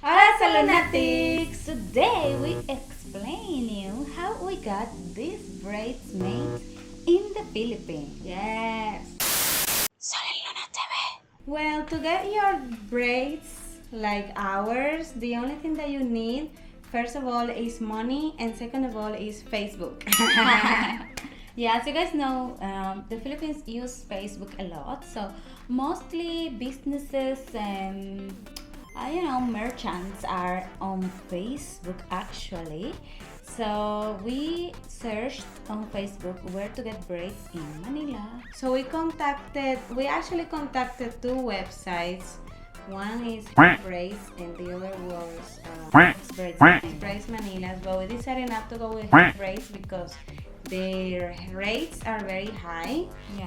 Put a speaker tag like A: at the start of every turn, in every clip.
A: Hola Sol&LunaTV! Today we explain you how we got these braids made in the Philippines. Yes! Sol&LunaTV! Well, to get your braids like ours, the only thing that you need, first of all, is money, and second of all, is Facebook. Yeah, as you guys know, the Philippines use Facebook a lot, so mostly businesses and merchants are on Facebook actually. So we searched on Facebook where to get braids in Manila. So we actually contacted two websites. One is Braids and the other was Braids Manila. But we decided not to go with Braids because their rates are very high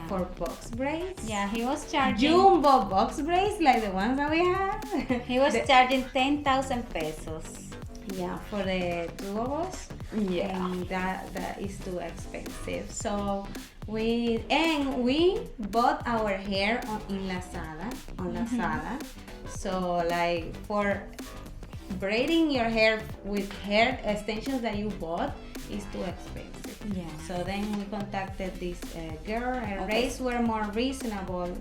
A: for box braids.
B: Yeah, he was charging
A: jumbo box braids like the ones that we have.
B: He was charging 10,000 pesos.
A: Yeah, for the two of us.
B: Yeah,
A: and that is too expensive. So we bought our hair in Lazada. So like for braiding your hair with hair extensions that you bought is too expensive.
B: Yeah.
A: So then we contacted this girl. Her rates were more reasonable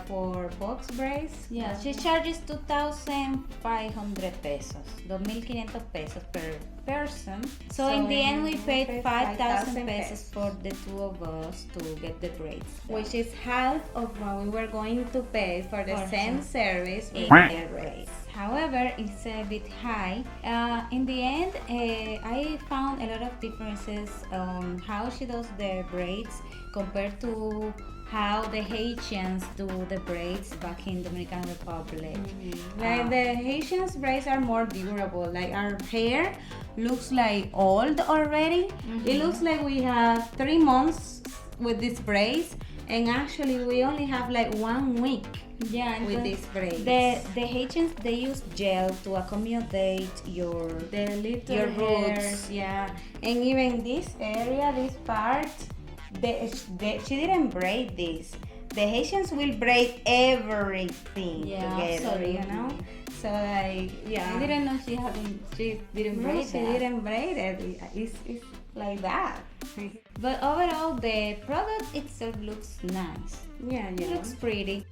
A: for box braids.
B: Yeah, she charges 2,500 pesos, 2,500 pesos per person. So in the end, we paid 5,000 pesos for the two of us to get the braids,
A: which is half of what we were going to pay for the same service with
B: the
A: braids.
B: However, it's a bit high. In the end, I found a lot of differences on how she does the braids compared to how the Haitians do the braids back in Dominican Republic.
A: Like the Haitians braids are more durable. Like our hair looks like old already. It looks like we have 3 months with these braids, and actually we only have like 1 week.
B: Yeah,
A: with these braids.
B: The Haitians, they use gel to accommodate your
A: roots. Yeah, and even this area, this part, she didn't braid this. The Haitians will braid everything together, you know. So like, yeah,
B: I didn't know she didn't braid
A: she didn't braid it. It's like that.
B: But overall, the product itself looks nice.
A: Yeah,
B: it looks pretty.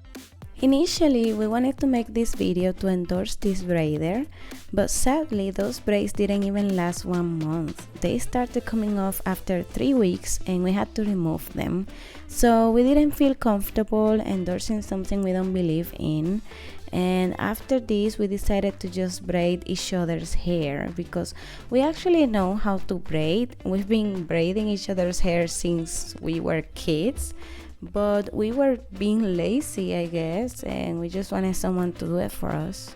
C: Initially, we wanted to make this video to endorse this braider, but sadly those braids didn't even last 1 month. They started coming off after 3 weeks and we had to remove them. So we didn't feel comfortable endorsing something we don't believe in. And after this, we decided to just braid each other's hair because we actually know how to braid. We've been braiding each other's hair since we were kids. But we were being lazy, I guess, and we just wanted someone to do it for us.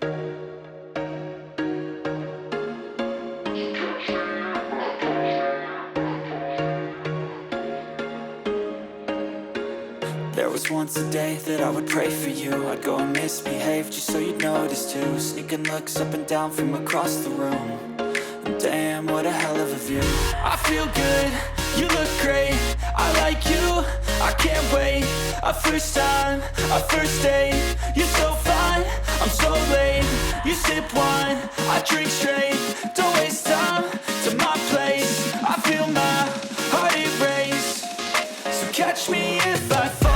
D: There was once a day that I would pray for you. I'd go and misbehave just so you'd notice too. Sneaking looks up and down from across the room. And damn, what a hell of a view. I feel good, you look great, I like you, I can't wait. A first time, a first date. You're so fine, I'm so late. You sip wine, I drink straight. Don't waste time to my place. I feel my heart erase. So catch me if I fall.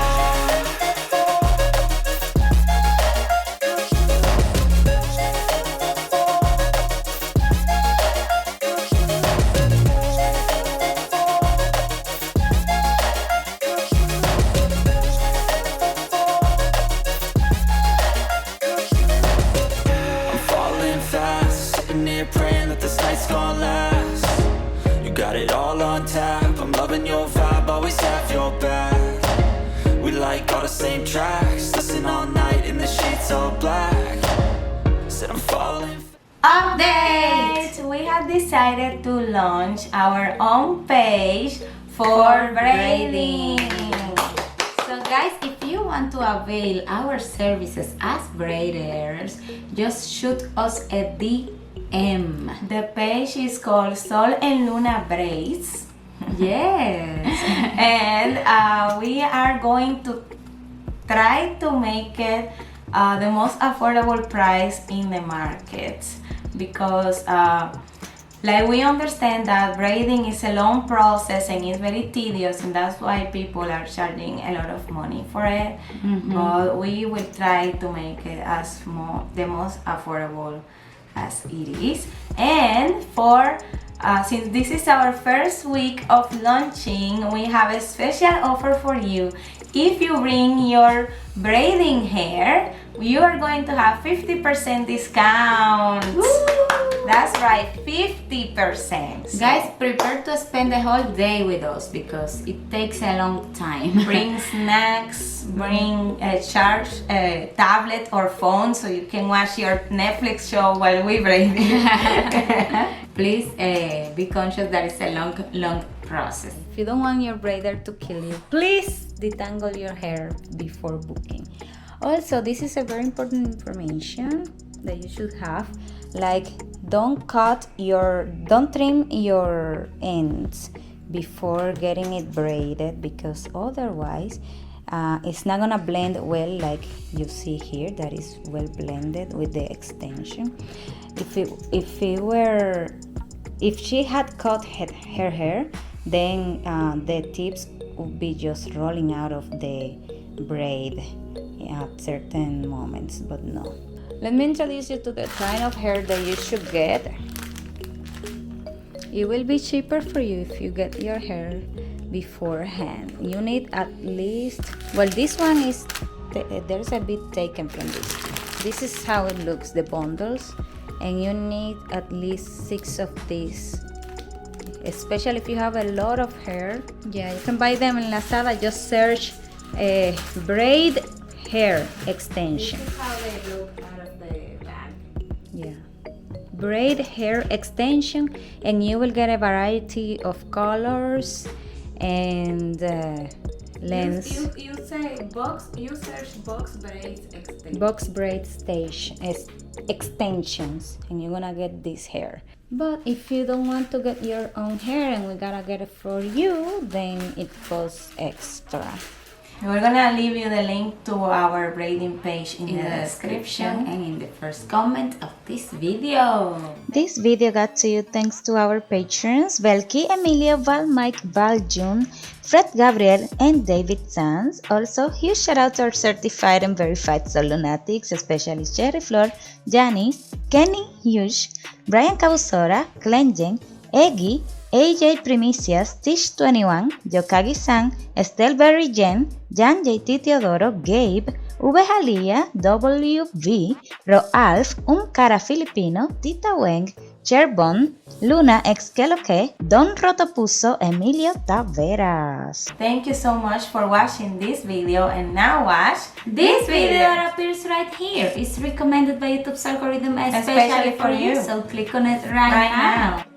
D: Praying that this night's gonna last. You got it all on tap. I'm loving your vibe, always have your back. We like all the same tracks. Listen all night in the sheets all black. Said I'm falling.
A: Update! We have decided to launch our own page for braiding. So guys, if you want to avail our services as braiders, just shoot us a DM. The page is called Sol&Luna Braids. Yes. And we are going to try to make it
C: the most affordable price in the market, because like we understand that braiding is a long process and it's very tedious, and that's why people are charging a lot of money for it. But we will try to make it the most affordable as it is. And for since this is our first week of launching, we have a special offer for you. If you bring your braiding hair, you are going to have 50% discount.
B: Woo!
C: That's right, 50%. So
B: Guys, prepare to spend the whole day with us because it takes a long time.
C: bring snacks, bring a tablet or phone so you can watch your Netflix show while we braid.
B: Please be conscious that it's a long process. If you don't want your braider to kill you, please detangle your hair before booking. Also, this is a very important information that you should have. Like, don't trim your ends before getting it braided, because otherwise it's not gonna blend well, like you see here, that is well blended with the extension. If she had cut her hair, then the tips would be just rolling out of the braid at certain moments, but no. Let me introduce you to the kind of hair that you should get. It will be cheaper for you if you get your hair beforehand. You need at least, well, this one is, there's a bit taken from this. This is how it looks, the bundles, and you need at least 6 of these, especially if you have a lot of hair. Yeah, you can buy them in Lazada. Just search braid hair extension.
A: This is how they look out of the bag.
B: Yeah, braid hair extension, and you will get a variety of colors and lengths.
A: You say you search box braids extension.
B: Box braid extensions, and you're gonna get this hair. But if you don't want to get your own hair and we gotta get it for you, then it costs extra.
C: We're gonna leave you the link to our braiding page in the description
B: and in the first comment of this video.
E: This video got to you thanks to our patrons Belki, Emilio, Val, Mike, Val, June, Fred, Gabriel, and David Sanz. Also, huge shout out to our certified and verified Sol&Lunatics, especially Cherry Flor, Janice, Kenny, Hughes, Brian Cabusora, Clenjen, Eggy, AJ Primicias, Tish21, Yokagi-san, Estelle Berry Jen, Jan JT Teodoro, Gabe, V Jalía, WV, Roalf, Un Cara Filipino, Tita Weng, Cherbon, Luna Exkeloque, Don Rotopuso, Emilio Taveras.
C: Thank you so much for watching this video, and now watch
B: This video that appears right here is recommended by YouTube's algorithm especially for you, so click on it right now.